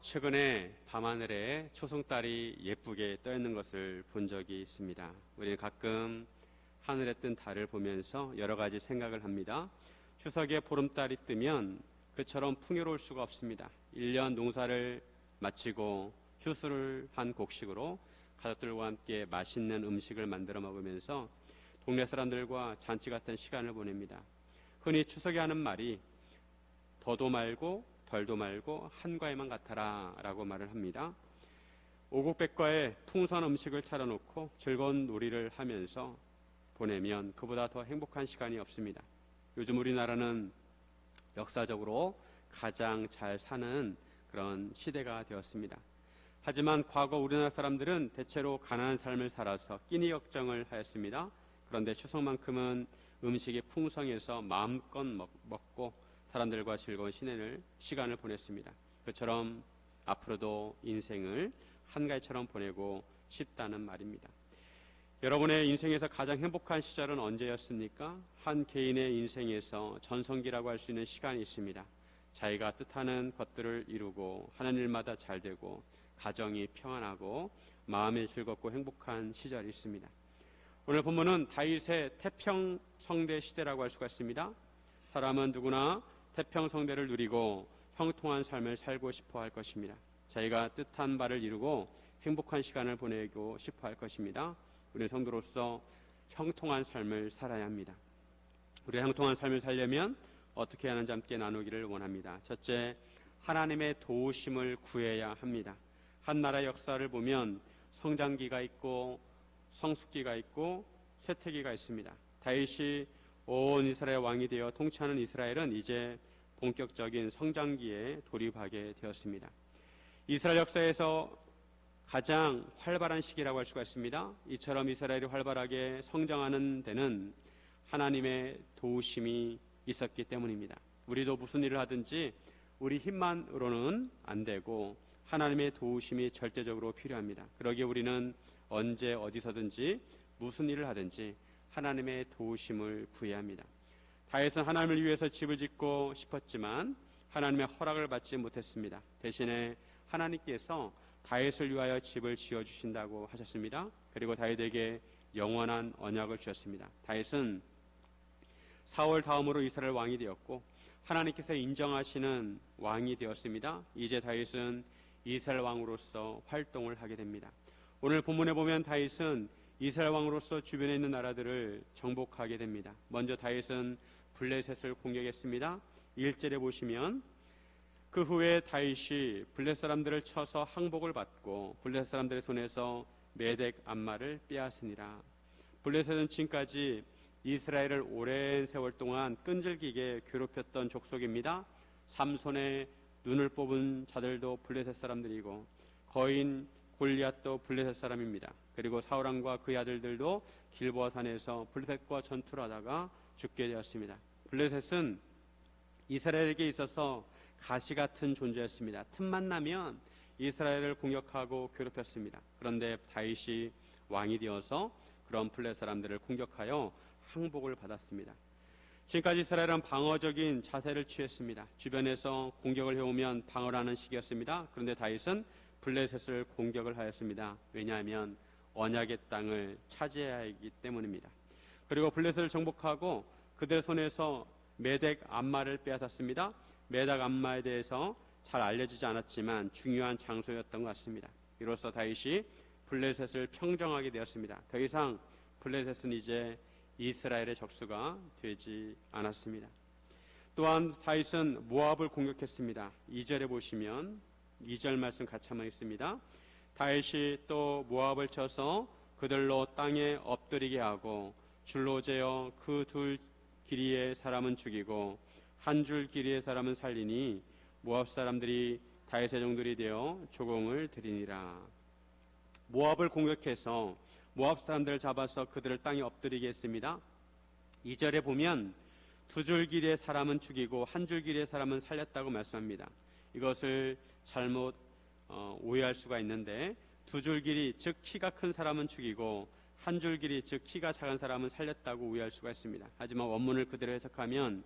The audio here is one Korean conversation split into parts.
최근에 밤하늘에 초승달이 예쁘게 떠 있는 것을 본 적이 있습니다. 우리는 가끔 하늘에 뜬 달을 보면서 여러 가지 생각을 합니다. 추석에 보름달이 뜨면 그처럼 풍요로울 수가 없습니다. 1년 농사를 마치고 추수를 한 곡식으로 가족들과 함께 맛있는 음식을 만들어 먹으면서 동네 사람들과 잔치 같은 시간을 보냅니다. 흔히 추석에 하는 말이 더도 말고 덜도 말고 한과에만 같아라 라고 말을 합니다. 오곡백과에 풍성한 음식을 차려놓고 즐거운 놀이를 하면서 보내면 그보다 더 행복한 시간이 없습니다. 요즘 우리나라는 역사적으로 가장 잘 사는 그런 시대가 되었습니다. 하지만 과거 우리나라 사람들은 대체로 가난한 삶을 살아서 끼니 걱정을 하였습니다. 그런데 추석만큼은 음식이 풍성해서 마음껏 먹고 사람들과 즐거운 시간을 보냈습니다. 그처럼 앞으로도 인생을 한가위처럼 보내고 싶다는 말입니다. 여러분의 인생에서 가장 행복한 시절은 언제였습니까? 한 개인의 인생에서 전성기라고 할 수 있는 시간이 있습니다. 자기가 뜻하는 것들을 이루고 하는 일마다 잘 되고 가정이 평안하고 마음이 즐겁고 행복한 시절이 있습니다. 오늘 본문은 다윗의 태평성대 시대라고 할 수가 있습니다. 사람은 누구나 태평성대를 누리고 형통한 삶을 살고 싶어 할 것입니다. 자기가 뜻한 바를 이루고 행복한 시간을 보내고 싶어 할 것입니다. 우리 성도로서 형통한 삶을 살아야 합니다. 우리가 형통한 삶을 살려면 어떻게 하는지 함께 나누기를 원합니다. 첫째, 하나님의 도우심을 구해야 합니다. 한 나라의 역사를 보면 성장기가 있고 성숙기가 있고 쇠퇴기가 있습니다. 다윗이 온 이스라엘 왕이 되어 통치하는 이스라엘은 이제 본격적인 성장기에 돌입하게 되었습니다. 이스라엘 역사에서 가장 활발한 시기라고 할 수가 있습니다. 이처럼 이스라엘이 활발하게 성장하는 데는 하나님의 도우심이 있었기 때문입니다. 우리도 무슨 일을 하든지 우리 힘만으로는 안 되고 하나님의 도우심이 절대적으로 필요합니다. 그러기에 우리는 언제 어디서든지 무슨 일을 하든지 하나님의 도우심을 구해야 합니다. 다윗은 하나님을 위해서 집을 짓고 싶었지만 하나님의 허락을 받지 못했습니다. 대신에 하나님께서 다윗을 위하여 집을 지어주신다고 하셨습니다. 그리고 다윗에게 영원한 언약을 주셨습니다. 다윗은 사울 다음으로 이스라엘 왕이 되었고 하나님께서 인정하시는 왕이 되었습니다. 이제 다윗은 이스라엘 왕으로서 활동을 하게 됩니다. 오늘 본문에 보면 다윗은 이스라엘 왕으로서 주변에 있는 나라들을 정복하게 됩니다. 먼저 다윗은 블레셋을 공격했습니다. 1절에 보시면 그 후에 다윗이 블레셋 사람들을 쳐서 항복을 받고 블레셋 사람들의 손에서 메덱 암마를 빼앗으니라. 블레셋은 지금까지 이스라엘을 오랜 세월 동안 끈질기게 괴롭혔던 족속입니다. 삼손의 눈을 뽑은 자들도 블레셋 사람들이고 거인 골리앗도 블레셋 사람입니다. 그리고 사울왕과 그의 아들들도 길보아 산에서 블레셋과 전투를 하다가 죽게 되었습니다. 블레셋은 이스라엘에게 있어서 가시 같은 존재였습니다. 틈만 나면 이스라엘을 공격하고 괴롭혔습니다. 그런데 다윗이 왕이 되어서 그런 블레셋 사람들을 공격하여 항복을 받았습니다. 지금까지 이스라엘은 방어적인 자세를 취했습니다. 주변에서 공격을 해오면 방어를 하는 시기였습니다. 그런데 다윗은 블레셋을 공격을 하였습니다. 왜냐하면 언약의 땅을 차지해야 하기 때문입니다. 그리고 블레셋을 정복하고 그들 손에서 메덱 암마를 빼앗았습니다. 메덱 암마에 대해서 잘 알려지지 않았지만 중요한 장소였던 것 같습니다. 이로써 다윗이 블레셋을 평정하게 되었습니다. 더 이상 블레셋은 이제 이스라엘의 적수가 되지 않았습니다. 또한 다윗은 모압을 공격했습니다. 2절에 보시면 2절 말씀 같이 한번 읽습니다. 다윗이 또 모압을 쳐서 그들로 땅에 엎드리게 하고 줄로 재어 그 둘 길이의 사람은 죽이고 한 줄 길이의 사람은 살리니 모압 사람들이 다윗의 종들이 되어 조공을 드리니라. 모압을 공격해서 모압 사람들을 잡아서 그들을 땅에 엎드리게 했습니다. 2절에 보면 두 줄 길이의 사람은 죽이고 한 줄 길이의 사람은 살렸다고 말씀합니다. 이것을 잘못 오해할 수가 있는데 두 줄 길이 즉 키가 큰 사람은 죽이고 한 줄 길이 즉 키가 작은 사람은 살렸다고 오해할 수가 있습니다. 하지만 원문을 그대로 해석하면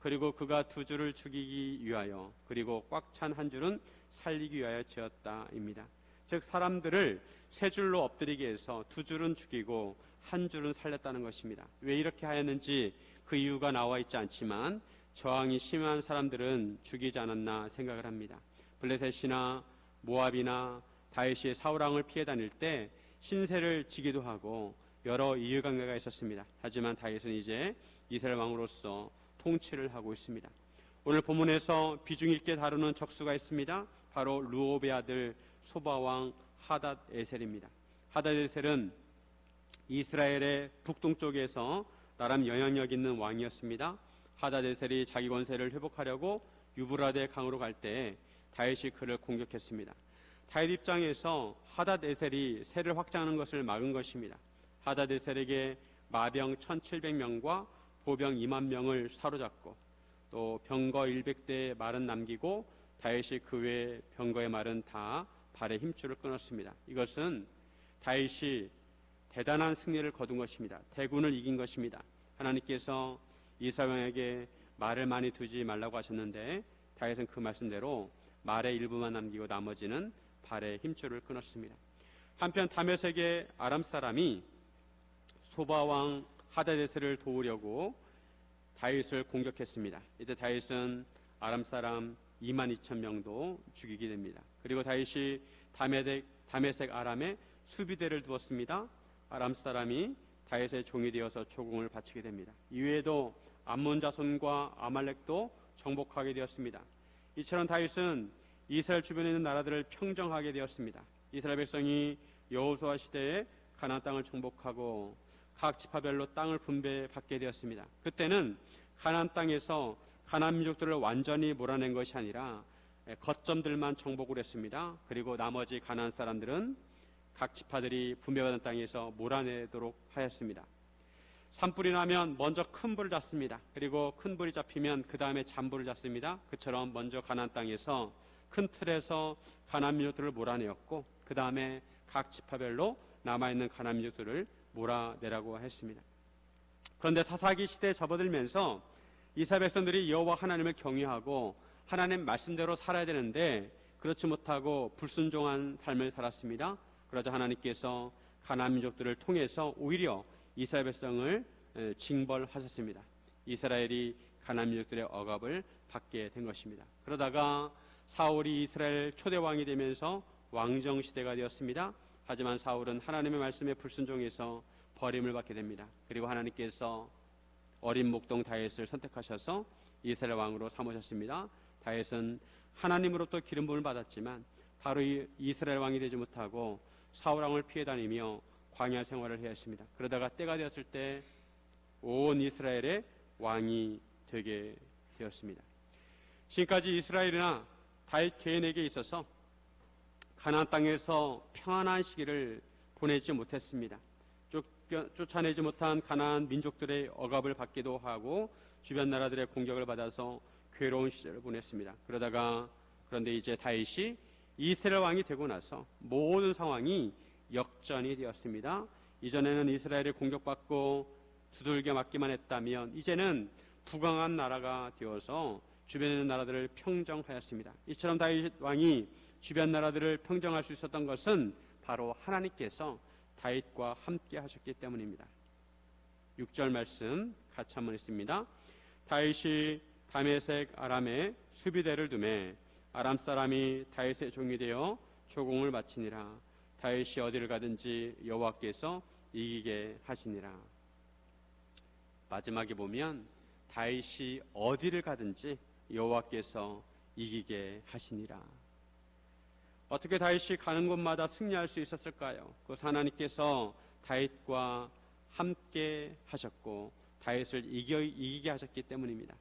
그리고 그가 두 줄을 죽이기 위하여 그리고 꽉 찬 한 줄은 살리기 위하여 지었다입니다. 즉 사람들을 세 줄로 엎드리게 해서 두 줄은 죽이고 한 줄은 살렸다는 것입니다. 왜 이렇게 하였는지 그 이유가 나와 있지 않지만 저항이 심한 사람들은 죽이지 않았나 생각을 합니다. 블레셋이나 모압이나 다윗이 사울왕을 피해 다닐 때 신세를 지기도 하고 여러 이해관계가 있었습니다. 하지만 다윗은 이제 이스라엘 왕으로서 통치를 하고 있습니다. 오늘 본문에서 비중 있게 다루는 적수가 있습니다. 바로 루옵의 아들 소바왕 하닷에셀입니다. 하닷에셀은 이스라엘의 북동쪽에서 나름 영향력 있는 왕이었습니다. 하닷에셀이 자기 권세를 회복하려고 유브라데 강으로 갈 때 다윗이 그를 공격했습니다. 다윗 입장에서 하닷에셀이 세를 확장하는 것을 막은 것입니다. 하닷에셀에게 마병 1700명과 보병 2만 명을 사로잡고 또 병거 100대의 말은 남기고 다윗이 그 외의 병거의 말은 다 발의 힘줄을 끊었습니다. 이것은 다윗이 대단한 승리를 거둔 것입니다. 대군을 이긴 것입니다. 하나님께서 이스라엘 왕에게 말을 많이 두지 말라고 하셨는데 다윗은 그 말씀대로 말의 일부만 남기고 나머지는 발의 힘줄을 끊었습니다. 한편 다메섹의 아람 사람이 소바왕 하닷에셀을 도우려고 다윗을 공격했습니다. 이때 다윗은 아람 사람 22,000명도 죽이게 됩니다. 그리고 다윗이 다메섹 아람에 수비대를 두었습니다. 아람 사람이 다윗의 종이 되어서 조공을 바치게 됩니다. 이외에도 암몬 자손과 아말렉도 정복하게 되었습니다. 이처럼 다윗은 이스라엘 주변에 있는 나라들을 평정하게 되었습니다. 이스라엘 백성이 여호수아 시대에 가나안 땅을 정복하고 각 지파별로 땅을 분배받게 되었습니다. 그때는 가나안 땅에서 가나안 민족들을 완전히 몰아낸 것이 아니라 거점들만 정복을 했습니다. 그리고 나머지 가나안 사람들은 각 지파들이 분배받은 땅에서 몰아내도록 하였습니다. 산불이 나면 먼저 큰 불을 잡습니다. 그리고 큰 불이 잡히면 그 다음에 잔불을 잡습니다. 그처럼 먼저 가나안 땅에서 큰 틀에서 가나안 민족들을 몰아내었고 그 다음에 각 지파별로 남아있는 가나안 민족들을 몰아내라고 했습니다. 그런데 사사기 시대에 접어들면서 이스라엘 백성들이 여호와 하나님을 경외하고 하나님 말씀대로 살아야 되는데 그렇지 못하고 불순종한 삶을 살았습니다. 그러자 하나님께서 가나안 민족들을 통해서 오히려 이스라엘 백성을 징벌하셨습니다. 이스라엘이 가나안 민족들의 억압을 받게 된 것입니다. 그러다가 사울이 이스라엘 초대 왕이 되면서 왕정 시대가 되었습니다. 하지만 사울은 하나님의 말씀에 불순종해서 버림을 받게 됩니다. 그리고 하나님께서 어린 목동 다윗을 선택하셔서 이스라엘 왕으로 삼으셨습니다. 다윗은 하나님으로부터 기름 부음을 받았지만 바로 이스라엘 왕이 되지 못하고 사울 왕을 피해 다니며 광야 생활을 해야 했습니다. 그러다가 때가 되었을 때 온 이스라엘의 왕이 되게 되었습니다. 지금까지 이스라엘이나 다윗 개인에게 있어서 가나안 땅에서 평안한 시기를 보내지 못했습니다. 쫓아내지 못한 가나안 민족들의 억압을 받기도 하고 주변 나라들의 공격을 받아서 괴로운 시절을 보냈습니다. 그런데 이제 다윗이 이스라엘 왕이 되고 나서 모든 상황이 역전이 되었습니다. 이전에는 이스라엘이 공격받고 두들겨 맞기만 했다면 이제는 부강한 나라가 되어서 주변에 있는 나라들을 평정하였습니다. 이처럼 다윗 왕이 주변 나라들을 평정할 수 있었던 것은 바로 하나님께서 다윗과 함께 하셨기 때문입니다. 6절 말씀 같이 한번 읽습니다. 다윗이 다메섹 아람에 수비대를 두매 아람 사람이 다윗의 종이 되어 조공을 바치니라. 다윗이 어디를 가든지 여호와께서 이기게 하시니라. 마지막에 보면 다윗이 어디를 가든지 여호와께서 이기게 하시니라. 어떻게 다윗이 가는 곳마다 승리할 수 있었을까요? 그것은 하나님께서 다윗과 함께 하셨고 다윗을 이기게 하셨기 때문입니다.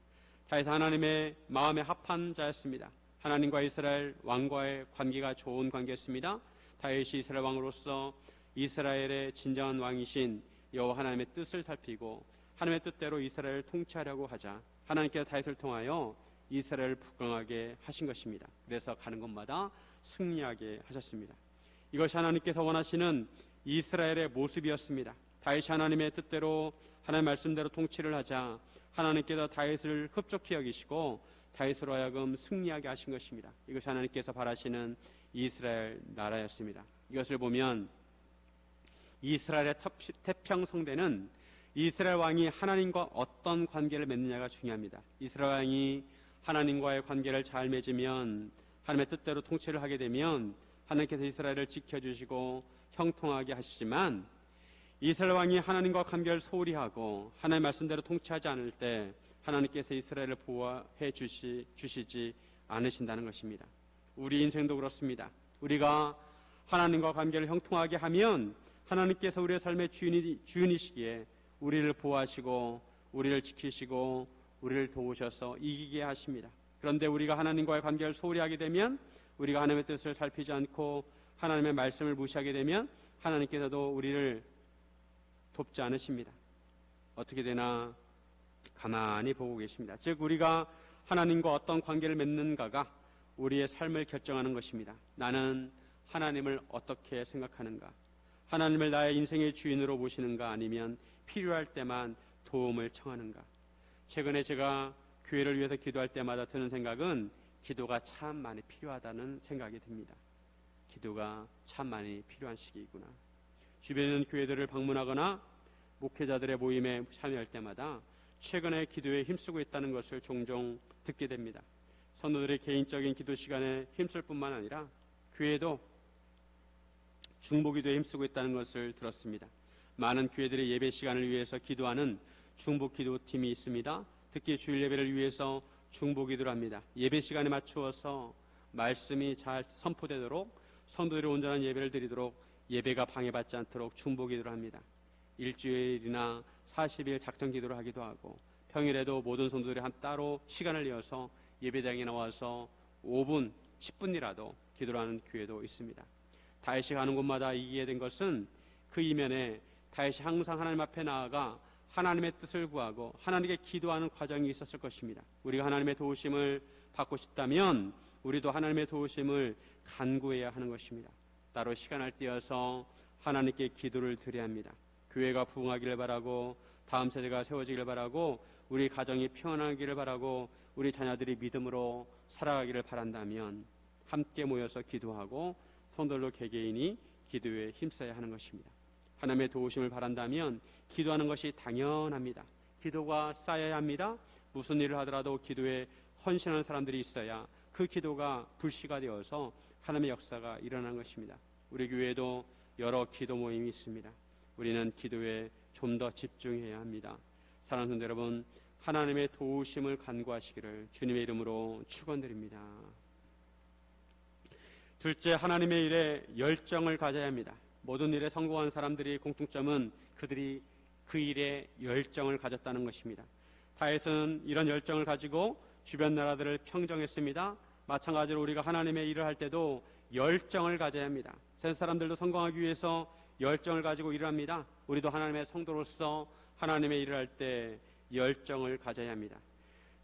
다윗은 하나님의 마음에 합한 자였습니다. 하나님과 이스라엘 왕과의 관계가 좋은 관계였습니다. 다윗이 이스라엘 왕으로서 이스라엘의 진정한 왕이신 여호와 하나님의 뜻을 살피고 하나님의 뜻대로 이스라엘을 통치하려고 하자 하나님께서 다윗을 통하여 이스라엘을 부강하게 하신 것입니다. 그래서 가는 곳마다 승리하게 하셨습니다. 이것이 하나님께서 원하시는 이스라엘의 모습이었습니다. 다윗이 하나님의 뜻대로 하나님의 말씀대로 통치를 하자 하나님께서 다윗을 흡족히 여기시고 다윗으로 하여금 승리하게 하신 것입니다. 이것이 하나님께서 바라시는 이스라엘 나라였습니다. 이것을 보면 이스라엘의 태평성대는 이스라엘 왕이 하나님과 어떤 관계를 맺느냐가 중요합니다. 이스라엘 왕이 하나님과의 관계를 잘 맺으면, 하나님의 뜻대로 통치를 하게 되면 하나님께서 이스라엘을 지켜주시고 형통하게 하시지만, 이스라엘 왕이 하나님과 관계를 소홀히 하고 하나님의 말씀대로 통치하지 않을 때 하나님께서 이스라엘을 보호해 주시지 않으신다는 것입니다. 우리 인생도 그렇습니다. 우리가 하나님과 관계를 형통하게 하면 하나님께서 우리의 삶의 주인이시기에 우리를 보호하시고 우리를 지키시고 우리를 도우셔서 이기게 하십니다. 그런데 우리가 하나님과의 관계를 소홀히 하게 되면, 우리가 하나님의 뜻을 살피지 않고 하나님의 말씀을 무시하게 되면 하나님께서도 우리를 돕지 않으십니다. 어떻게 되나 가만히 보고 계십니다. 즉 우리가 하나님과 어떤 관계를 맺는가가 우리의 삶을 결정하는 것입니다. 나는 하나님을 어떻게 생각하는가? 하나님을 나의 인생의 주인으로 모시는가? 아니면 필요할 때만 도움을 청하는가? 최근에 제가 교회를 위해서 기도할 때마다 드는 생각은 기도가 참 많이 필요하다는 생각이 듭니다. 기도가 참 많이 필요한 시기이구나. 주변에 있는 교회들을 방문하거나 목회자들의 모임에 참여할 때마다 최근에 기도에 힘쓰고 있다는 것을 종종 듣게 됩니다. 성도들의 개인적인 기도 시간에 힘쓸 뿐만 아니라 교회도 중보기도에 힘쓰고 있다는 것을 들었습니다. 많은 교회들의 예배 시간을 위해서 기도하는 중보기도팀이 있습니다. 특히 주일 예배를 위해서 중보기도를 합니다. 예배 시간에 맞추어서 말씀이 잘 선포되도록, 성도들이 온전한 예배를 드리도록, 예배가 방해받지 않도록 중보기도를 합니다. 일주일이나 40일 작정기도를 하기도 하고, 평일에도 모든 성도들이 따로 시간을 내어서 예배장에 나와서 5분, 10분이라도 기도를 하는 교회도 있습니다. 다윗이 가는 곳마다 이기게 된 것은 그 이면에 다윗이 항상 하나님 앞에 나아가 하나님의 뜻을 구하고 하나님께 기도하는 과정이 있었을 것입니다. 우리가 하나님의 도우심을 받고 싶다면 우리도 하나님의 도우심을 간구해야 하는 것입니다. 따로 시간을 떼어서 하나님께 기도를 드려야 합니다. 교회가 부흥하기를 바라고, 다음 세대가 세워지기를 바라고, 우리 가정이 평안하기를 바라고, 우리 자녀들이 믿음으로 살아가기를 바란다면 함께 모여서 기도하고 성도들로 개개인이 기도에 힘써야 하는 것입니다. 하나님의 도우심을 바란다면 기도하는 것이 당연합니다. 기도가 쌓여야 합니다. 무슨 일을 하더라도 기도에 헌신하는 사람들이 있어야 그 기도가 불씨가 되어서 하나님의 역사가 일어나는 것입니다. 우리 교회에도 여러 기도 모임이 있습니다. 우리는 기도에 좀 더 집중해야 합니다. 사랑하는 성도 여러분, 하나님의 도우심을 간구하시기를 주님의 이름으로 축원드립니다. 둘째, 하나님의 일에 열정을 가져야 합니다. 모든 일에 성공한 사람들의 공통점은 그들이 그 일에 열정을 가졌다는 것입니다. 다윗은 이런 열정을 가지고 주변 나라들을 평정했습니다. 마찬가지로 우리가 하나님의 일을 할 때도 열정을 가져야 합니다. 세상 사람들도 성공하기 위해서 열정을 가지고 일을 합니다. 우리도 하나님의 성도로서 하나님의 일을 할 때 열정을 가져야 합니다.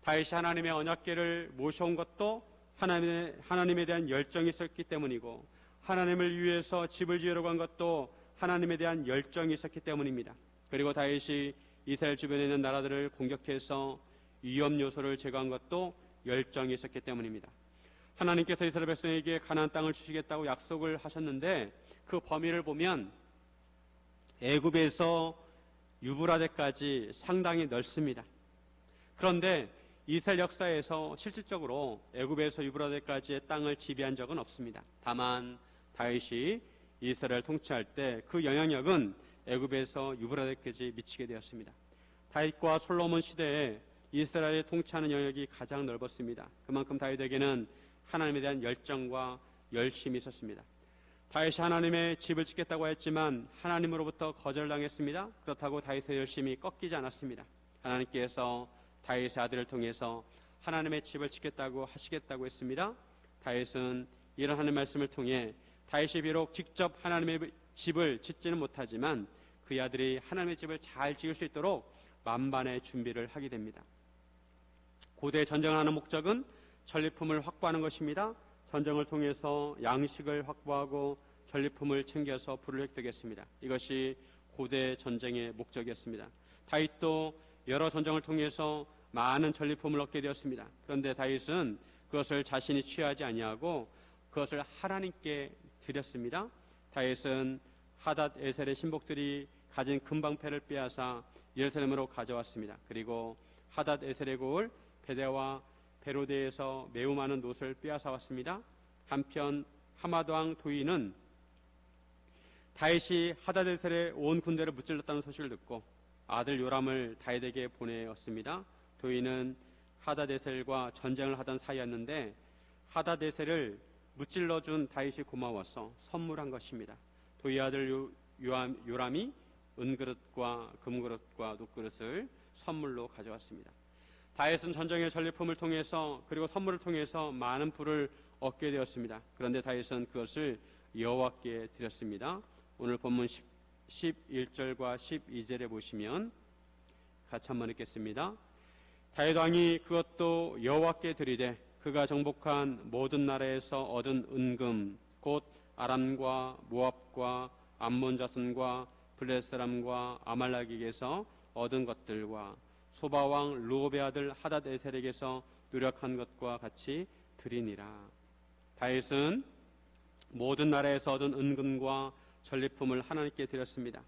다윗이 하나님의 언약궤를 모셔온 것도 하나님에 대한 열정이 있었기 때문이고, 하나님을 위해서 집을 지으려고 한 것도 하나님에 대한 열정이 있었기 때문입니다. 그리고 다윗이 이스라엘 주변에 있는 나라들을 공격해서 위험 요소를 제거한 것도 열정이 있었기 때문입니다. 하나님께서 이스라엘 백성에게 가나안 땅을 주시겠다고 약속을 하셨는데 그 범위를 보면 애굽에서 유브라데까지 상당히 넓습니다. 그런데 이스라엘 역사에서 실질적으로 애굽에서 유브라데까지의 땅을 지배한 적은 없습니다. 다만 다윗이 이스라엘을 통치할 때 그 영향력은 애굽에서 유브라데까지 미치게 되었습니다. 다윗과 솔로몬 시대에 이스라엘을 통치하는 영역이 가장 넓었습니다. 그만큼 다윗에게는 하나님에 대한 열정과 열심이 있었습니다. 다윗이 하나님의 집을 짓겠다고 했지만 하나님으로부터 거절당했습니다. 그렇다고 다윗의 열심이 꺾이지 않았습니다. 하나님께서 다윗의 아들을 통해서 하나님의 집을 짓겠다고 하시겠다고 했습니다. 다윗은 이런 하나님의 말씀을 통해 다윗이 비록 직접 하나님의 집을 짓지는 못하지만 그의 아들이 하나님의 집을 잘 지을 수 있도록 만반의 준비를 하게 됩니다. 고대 전쟁을 하는 목적은 전리품을 확보하는 것입니다. 전쟁을 통해서 양식을 확보하고 전리품을 챙겨서 부를 획득했습니다. 이것이 고대 전쟁의 목적이었습니다. 다윗도 여러 전쟁을 통해서 많은 전리품을 얻게 되었습니다. 그런데 다윗은 그것을 자신이 취하지 아니하고 그것을 하나님께 드렸습니다. 다윗은 하닷 에셀의 신복들이 가진 금방패를 빼앗아 예루살렘으로 가져왔습니다. 그리고 하닷 에셀의 고을 베데와 베로데에서 매우 많은 놋을 빼앗아 왔습니다. 한편 하마드 왕 도이는 다윗이 하닷 에셀의 온 군대를 무찔렀다는 소식을 듣고 아들 요람을 다윗에게 보내었습니다. 도이는 하닷 에셀과 전쟁을 하던 사이였는데 하닷 에셀을 무찔러준 다윗이 고마워서 선물한 것입니다. 도이 아들 요람이 은그릇과 금그릇과 놋그릇을 선물로 가져왔습니다. 다윗은 전쟁의 전리품을 통해서 그리고 선물을 통해서 많은 부를 얻게 되었습니다. 그런데 다윗은 그것을 여호와께 드렸습니다. 오늘 본문 11절과 12절에 보시면 같이 한번 읽겠습니다. 다윗 왕이 그것도 여호와께 드리되 그가 정복한 모든 나라에서 얻은 은금 곧 아람과 모압과 암몬 자손과 블레셋 사람과 아말렉에게서 얻은 것들과 소바왕 르홉의 아들 하닷 에셀에게서 노력한 것과 같이 드리니라. 다윗은 모든 나라에서 얻은 은금과 전리품을 하나님께 드렸습니다.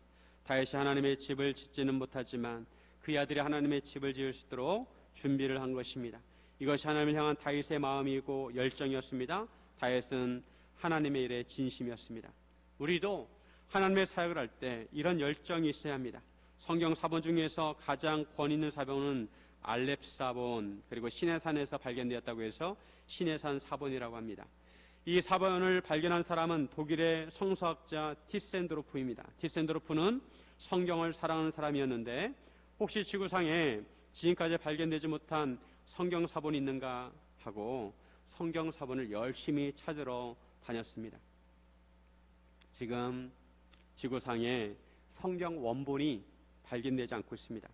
다윗이 하나님의 집을 짓지는 못하지만 그의 아들이 하나님의 집을 지을 수 있도록 준비를 한 것입니다. 이것이 하나님을 향한 다윗의 마음이고 열정이었습니다. 다윗은 하나님의 일에 진심이었습니다. 우리도 하나님의 사역을 할 때 이런 열정이 있어야 합니다. 성경 사본 중에서 가장 권위 있는 사본은 알렙 사본 그리고 시내산에서 발견되었다고 해서 시내산 사본이라고 합니다. 이 사본을 발견한 사람은 독일의 성서학자 티센도르프입니다. 티센도르프는 성경을 사랑하는 사람이었는데 혹시 지구상에 지금까지 발견되지 못한 성경 사본이 있는가 하고 성경 사본을 열심히 찾으러 다녔습니다. 지금 지구상에 성경 원본이 발견되지 않고 있습니다.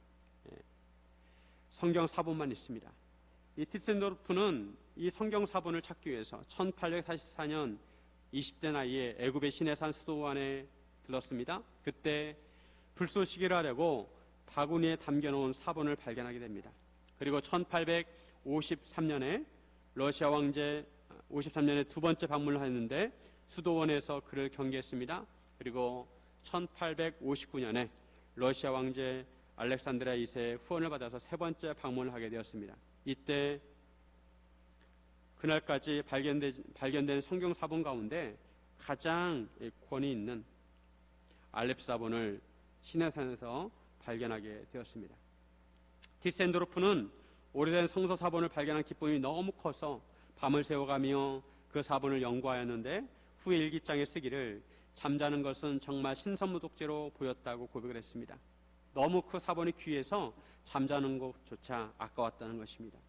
성경 사본만 있습니다. 이 티센도르프는 이 성경 사본을 찾기 위해서 1844년 20대 나이에 애굽의 시내산 수도원에 들렀습니다. 그때 불쏘시개를 하려고 바구니에 담겨놓은 사본을 발견하게 됩니다. 그리고 1853년에 러시아 왕제 53년에 두 번째 방문을 했는데 수도원에서 그를 경계했습니다. 그리고 1859년에 러시아 왕제 알렉산드리아 2세의 후원을 받아서 세 번째 방문을 하게 되었습니다. 이때 그날까지 발견된 성경 사본 가운데 가장 권위 있는 알렙 사본을 시내산에서 발견하게 되었습니다. 티센도르프는 오래된 성서 사본을 발견한 기쁨이 너무 커서 밤을 새워가며 그 사본을 연구하였는데 후에 일기장에 쓰기를 잠자는 것은 정말 신선무독죄로 보였다고 고백을 했습니다. 너무 그 사본이 귀해서 잠자는 것조차 아까웠다는 것입니다.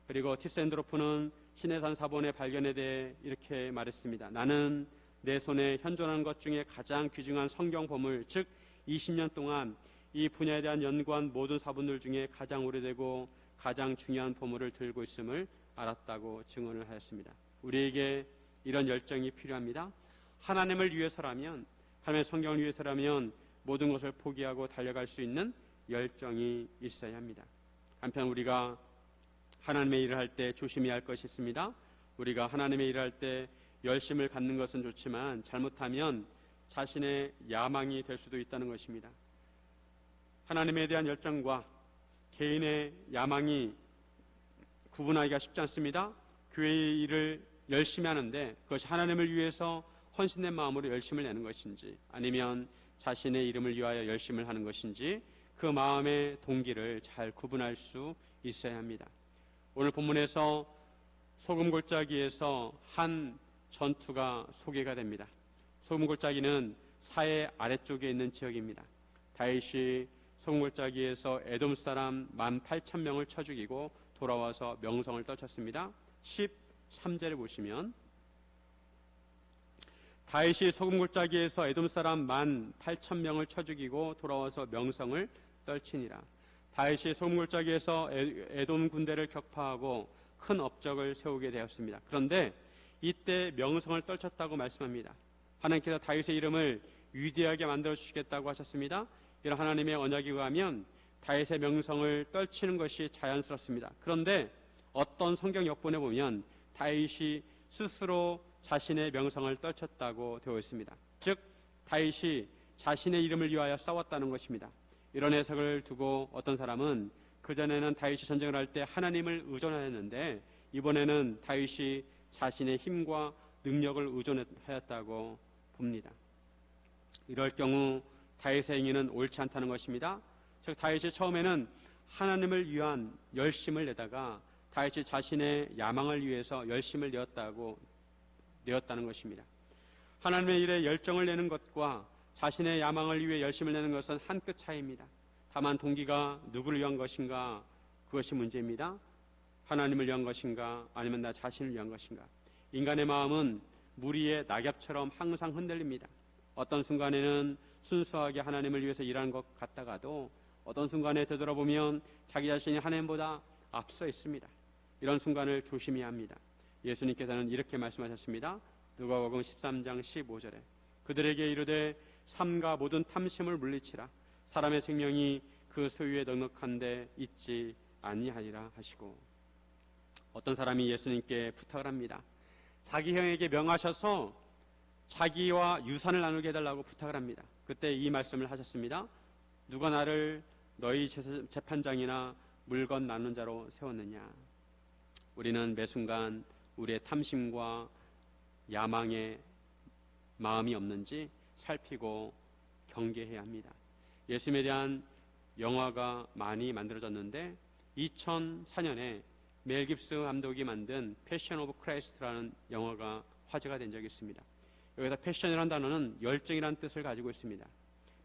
그리고 티센도르프는 시내산 사본의 발견에 대해 이렇게 말했습니다. 나는 내 손에 현존하는 것 중에 가장 귀중한 성경 보물, 즉 20년 동안 이 분야에 대한 연구한 모든 사본들 중에 가장 오래되고 가장 중요한 보물을 들고 있음을 알았다고 증언을 하였습니다. 우리에게 이런 열정이 필요합니다. 하나님을 위해서라면, 하나님의 성경을 위해서라면 모든 것을 포기하고 달려갈 수 있는 열정이 있어야 합니다. 한편 우리가 하나님의 일을 할 때 조심해야 할 것이 있습니다. 우리가 하나님의 일을 할 때 열심을 갖는 것은 좋지만 잘못하면 자신의 야망이 될 수도 있다는 것입니다. 하나님에 대한 열정과 개인의 야망이 구분하기가 쉽지 않습니다. 교회의 일을 열심히 하는데 그것이 하나님을 위해서 헌신된 마음으로 열심을 내는 것인지 아니면 자신의 이름을 위하여 열심을 하는 것인지 그 마음의 동기를 잘 구분할 수 있어야 합니다. 오늘 본문에서 소금골짜기에서 한 전투가 소개가 됩니다. 소금골짜기는 사해 아래쪽에 있는 지역입니다. 다윗이 소금골짜기에서 에돔 사람 18,000명을 쳐 죽이고 돌아와서 명성을 떨쳤습니다. 13절에 보시면 다윗이 소금골짜기에서 에돔 사람 18,000명을 쳐 죽이고 돌아와서 명성을 떨치니라. 다윗이 소금골짜기에서 에돔 군대를 격파하고 큰 업적을 세우게 되었습니다. 그런데 이때 명성을 떨쳤다고 말씀합니다. 하나님께서 다윗의 이름을 위대하게 만들어 주시겠다고 하셨습니다. 이런 하나님의 언약에 의하면 다윗의 명성을 떨치는 것이 자연스럽습니다. 그런데 어떤 성경 역본에 보면 다윗이 스스로 자신의 명성을 떨쳤다고 되어 있습니다. 즉 다윗이 자신의 이름을 위하여 싸웠다는 것입니다. 이런 해석을 두고 어떤 사람은 그전에는 다윗이 전쟁을 할 때 하나님을 의존하였는데 이번에는 다윗이 자신의 힘과 능력을 의존하였다고 봅니다. 이럴 경우 다윗의 행위는 옳지 않다는 것입니다. 즉 다윗이 처음에는 하나님을 위한 열심을 내다가 다윗이 자신의 야망을 위해서 열심을 내었다는 것입니다. 하나님의 일에 열정을 내는 것과 자신의 야망을 위해 열심을 내는 것은 한 끗 차이입니다. 다만 동기가 누구를 위한 것인가 그것이 문제입니다. 하나님을 위한 것인가 아니면 나 자신을 위한 것인가. 인간의 마음은 무리의 낙엽처럼 항상 흔들립니다. 어떤 순간에는 순수하게 하나님을 위해서 일하는 것 같다가도 어떤 순간에 되돌아보면 자기 자신이 하나님보다 앞서 있습니다. 이런 순간을 조심해야 합니다. 예수님께서는 이렇게 말씀하셨습니다. 누가복음 13장 15절에 그들에게 이르되 삼가 모든 탐심을 물리치라. 사람의 생명이 그 소유에 넉넉한 데 있지 아니하리라 하시고, 어떤 사람이 예수님께 부탁을 합니다. 자기 형에게 명하셔서 자기와 유산을 나누게 해달라고 부탁을 합니다. 그때 이 말씀을 하셨습니다. 누가 나를 너희 재판장이나 물건 나누는 자로 세웠느냐. 우리는 매 순간 우리의 탐심과 야망의 마음이 없는지 살피고 경계해야 합니다. 예수님에 대한 영화가 많이 만들어졌는데 2004년에 멜 깁슨 감독이 만든 패션 오브 크라이스트라는 영화가 화제가 된 적이 있습니다. 여기서 패션이라는 단어는 열정이라는 뜻을 가지고 있습니다.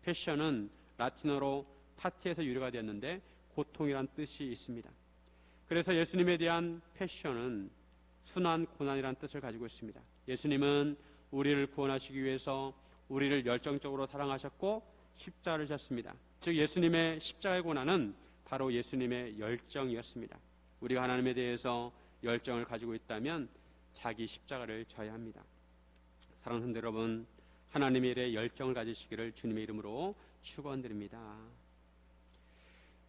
패션은 라틴어로 파티에서 유래가 되었는데 고통이라는 뜻이 있습니다. 그래서 예수님에 대한 패션은 순환 고난이라는 뜻을 가지고 있습니다. 예수님은 우리를 구원하시기 위해서 우리를 열정적으로 사랑하셨고 십자가를 졌습니다. 즉 예수님의 십자가의 고난은 바로 예수님의 열정이었습니다. 우리가 하나님에 대해서 열정을 가지고 있다면 자기 십자가를 져야 합니다. 사랑하는 성도 여러분, 하나님의 일에 열정을 가지시기를 주님의 이름으로 축원드립니다.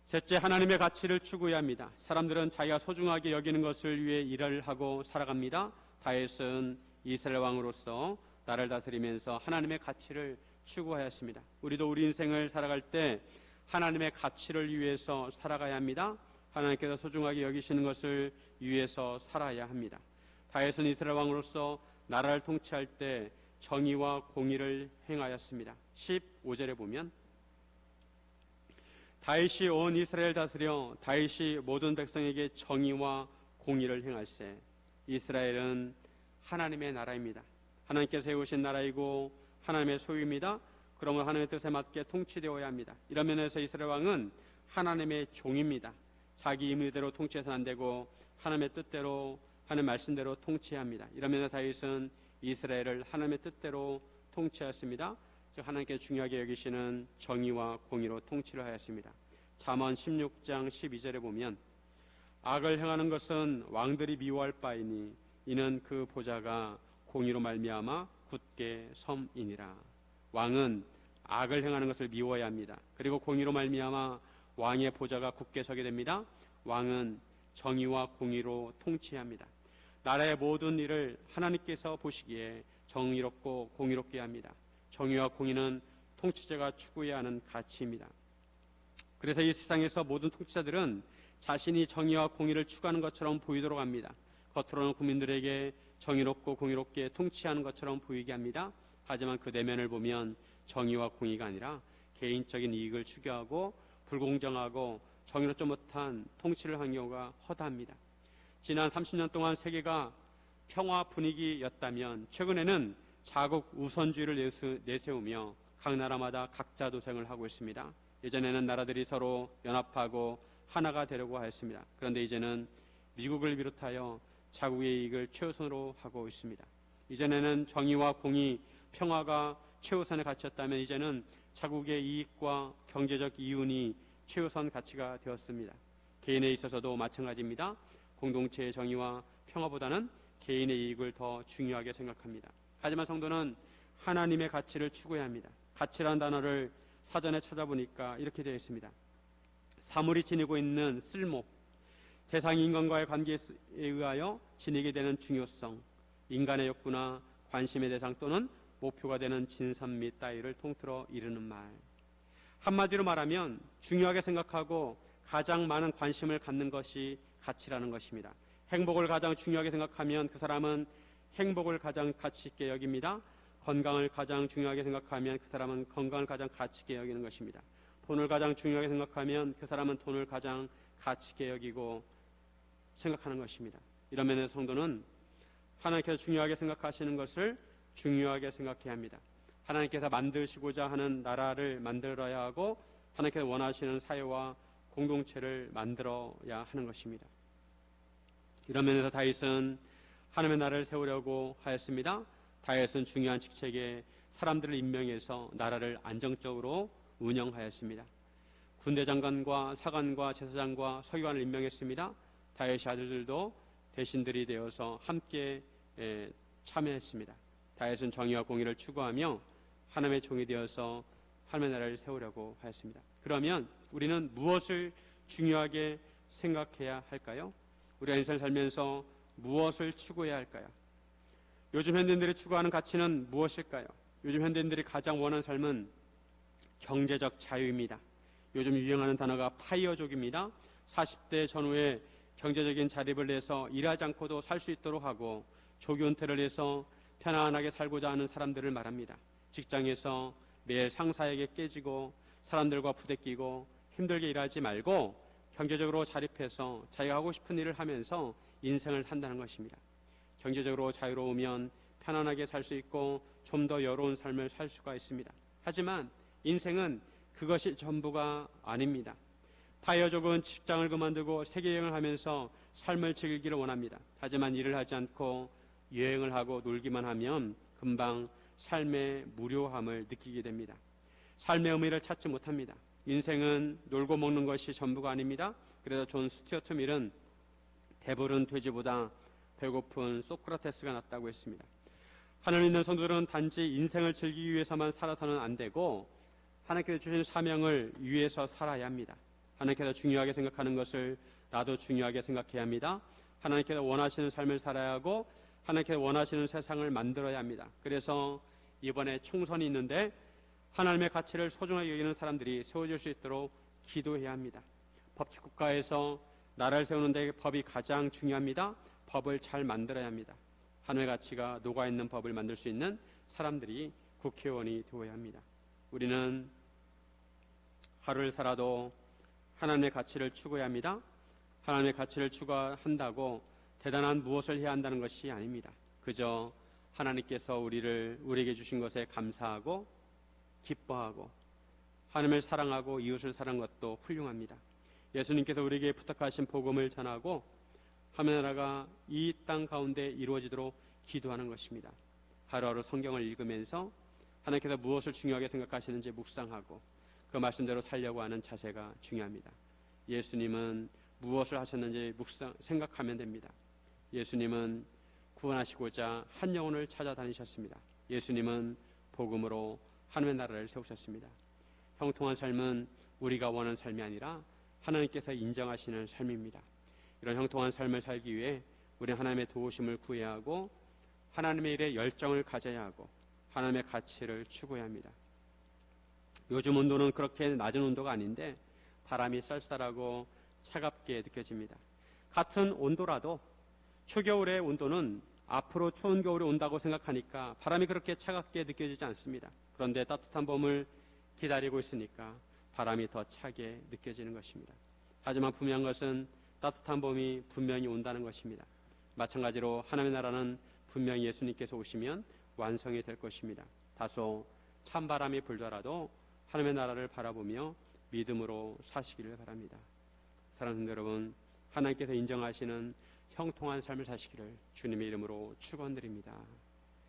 셋째, 하나님의 가치를 추구해야 합니다. 사람들은 자기가 소중하게 여기는 것을 위해 일을 하고 살아갑니다. 다윗은 이스라엘 왕으로서 나라를 다스리면서 하나님의 가치를 추구하였습니다. 우리도 우리 인생을 살아갈 때 하나님의 가치를 위해서 살아가야 합니다. 하나님께서 소중하게 여기시는 것을 위해서 살아야 합니다. 다윗은 이스라엘 왕으로서 나라를 통치할 때 정의와 공의를 행하였습니다. 15절에 보면 다윗이 온 이스라엘 다스려 다윗이 모든 백성에게 정의와 공의를 행할세. 이스라엘은 하나님의 나라입니다. 하나님께서 세우신 나라이고 하나님의 소유입니다. 그러면 하나님의 뜻에 맞게 통치되어야 합니다. 이런 면에서 이스라엘 왕은 하나님의 종입니다. 자기 임의대로 통치해서는 안 되고 하나님의 뜻대로 하나님의 말씀대로 통치해야 합니다. 이런 면에서 다윗은 이스라엘을 하나님의 뜻대로 통치하였습니다. 즉 하나님께서 중요하게 여기시는 정의와 공의로 통치를 하였습니다. 잠언 16장 12절에 보면 악을 행하는 것은 왕들이 미워할 바이니 이는 그 보좌가 공의로 말미암아 굳게 섬이니라. 왕은 악을 행하는 것을 미워해야 합니다. 그리고 공의로 말미암아 왕의 보좌가 굳게 서게 됩니다. 왕은 정의와 공의로 통치해야 합니다. 나라의 모든 일을 하나님께서 보시기에 정의롭고 공의롭게 합니다. 정의와 공의는 통치자가 추구해야 하는 가치입니다. 그래서 이 세상에서 모든 통치자들은 자신이 정의와 공의를 추구하는 것처럼 보이도록 합니다. 겉으로는 국민들에게 정의롭고 공의롭게 통치하는 것처럼 보이게 합니다. 하지만 그 내면을 보면 정의와 공의가 아니라 개인적인 이익을 추구하고 불공정하고 정의롭지 못한 통치를 한 경우가 허다합니다. 지난 30년 동안 세계가 평화 분위기였다면 최근에는 자국 우선주의를 내세우며 각 나라마다 각자 도생을 하고 있습니다. 예전에는 나라들이 서로 연합하고 하나가 되려고 하였습니다. 그런데 이제는 미국을 비롯하여 자국의 이익을 최우선으로 하고 있습니다. 이전에는 정의와 공의, 평화가 최우선의 가치였다면 이제는 자국의 이익과 경제적 이윤이 최우선 가치가 되었습니다. 개인에 있어서도 마찬가지입니다. 공동체의 정의와 평화보다는 개인의 이익을 더 중요하게 생각합니다. 하지만 성도는 하나님의 가치를 추구해야 합니다. 가치라는 단어를 사전에 찾아보니까 이렇게 되어 있습니다. 사물이 지니고 있는 쓸모, 대상이 인간과의 관계에 의하여 지니게 되는 중요성, 인간의 욕구나 관심의 대상 또는 목표가 되는 진선 및 따위를 통틀어 이르는 말. 한마디로 말하면 중요하게 생각하고 가장 많은 관심을 갖는 것이 가치라는 것입니다. 행복을 가장 중요하게 생각하면 그 사람은 행복을 가장 가치 있게 여깁니다. 건강을 가장 중요하게 생각하면 그 사람은 건강을 가장 가치 있게 여기는 것입니다. 돈을 가장 중요하게 생각하면 그 사람은 돈을 가장 가치 있게 여기고 생각하는 것입니다. 이런 면에서 성도는 하나님께서 중요하게 생각하시는 것을 중요하게 생각해야 합니다. 하나님께서 만드시고자 하는 나라를 만들어야 하고 하나님께서 원하시는 사회와 공동체를 만들어야 하는 것입니다. 이런 면에서 다윗은 하나님의 나라를 세우려고 하였습니다. 다윗은 중요한 직책에 사람들을 임명해서 나라를 안정적으로 운영하였습니다. 군대 장관과 사관과 제사장과 서기관을 임명했습니다. 다윗의 아들들도 대신들이 되어서 함께 참여했습니다. 다윗은 정의와 공의를 추구하며 하나님의 종이 되어서 하나님의 나라를 세우려고 하였습니다. 그러면 우리는 무엇을 중요하게 생각해야 할까요? 우리가 인생을 살면서 무엇을 추구해야 할까요? 요즘 현대인들이 추구하는 가치는 무엇일까요? 요즘 현대인들이 가장 원하는 삶은 경제적 자유입니다. 요즘 유행하는 단어가 파이어족입니다. 40대 전후에 경제적인 자립을 내서 일하지 않고도 살 수 있도록 하고 조기 은퇴를 해서 편안하게 살고자 하는 사람들을 말합니다. 직장에서 매일 상사에게 깨지고 사람들과 부대끼고 힘들게 일하지 말고 경제적으로 자립해서 자기가 하고 싶은 일을 하면서 인생을 산다는 것입니다. 경제적으로 자유로우면 편안하게 살 수 있고 좀 더 여로운 삶을 살 수가 있습니다. 하지만 인생은 그것이 전부가 아닙니다. 파이어족은 직장을 그만두고 세계여행을 하면서 삶을 즐기기를 원합니다. 하지만 일을 하지 않고 여행을 하고 놀기만 하면 금방 삶의 무료함을 느끼게 됩니다. 삶의 의미를 찾지 못합니다. 인생은 놀고 먹는 것이 전부가 아닙니다. 그래서 존 스튜어트 밀은 배부른 돼지보다 배고픈 소크라테스가 낫다고 했습니다. 하나님 믿는 성도들은 단지 인생을 즐기기 위해서만 살아서는 안 되고 하나님께서 주신 사명을 위해서 살아야 합니다. 하나님께서 중요하게 생각하는 것을 나도 중요하게 생각해야 합니다. 하나님께서 원하시는 삶을 살아야 하고 하나님께서 원하시는 세상을 만들어야 합니다. 그래서 이번에 총선이 있는데 하나님의 가치를 소중하게 여기는 사람들이 세워질 수 있도록 기도해야 합니다. 법치국가에서 나라를 세우는 데 법이 가장 중요합니다. 법을 잘 만들어야 합니다. 하나님의 가치가 녹아있는 법을 만들 수 있는 사람들이 국회의원이 되어야 합니다. 우리는 하루를 살아도 하나님의 가치를 추구해야 합니다. 하나님의 가치를 추구한다고 대단한 무엇을 해야 한다는 것이 아닙니다. 그저 하나님께서 우리에게 주신 것에 감사하고 기뻐하고 하나님을 사랑하고 이웃을 사랑하는 것도 훌륭합니다. 예수님께서 우리에게 부탁하신 복음을 전하고 하나님의 나라가 이 땅 가운데 이루어지도록 기도하는 것입니다. 하루하루 성경을 읽으면서 하나님께서 무엇을 중요하게 생각하시는지 묵상하고 그 말씀대로 살려고 하는 자세가 중요합니다. 예수님은 무엇을 하셨는지 생각하면 됩니다. 예수님은 구원하시고자 한 영혼을 찾아다니셨습니다. 예수님은 복음으로 하나님의 나라를 세우셨습니다. 형통한 삶은 우리가 원하는 삶이 아니라 하나님께서 인정하시는 삶입니다. 이런 형통한 삶을 살기 위해 우리는 하나님의 도우심을 구해야 하고 하나님의 일에 열정을 가져야 하고 하나님의 가치를 추구해야 합니다. 요즘 온도는 그렇게 낮은 온도가 아닌데 바람이 쌀쌀하고 차갑게 느껴집니다. 같은 온도라도 초겨울의 온도는 앞으로 추운 겨울이 온다고 생각하니까 바람이 그렇게 차갑게 느껴지지 않습니다. 그런데 따뜻한 봄을 기다리고 있으니까 바람이 더 차게 느껴지는 것입니다. 하지만 분명한 것은 따뜻한 봄이 분명히 온다는 것입니다. 마찬가지로 하나님의 나라는 분명히 예수님께서 오시면 완성이 될 것입니다. 다소 찬바람이 불더라도 하나님의 나라를 바라보며 믿음으로 사시기를 바랍니다. 사랑하는 여러분, 하나님께서 인정하시는 형통한 삶을 사시기를 주님의 이름으로 축원드립니다.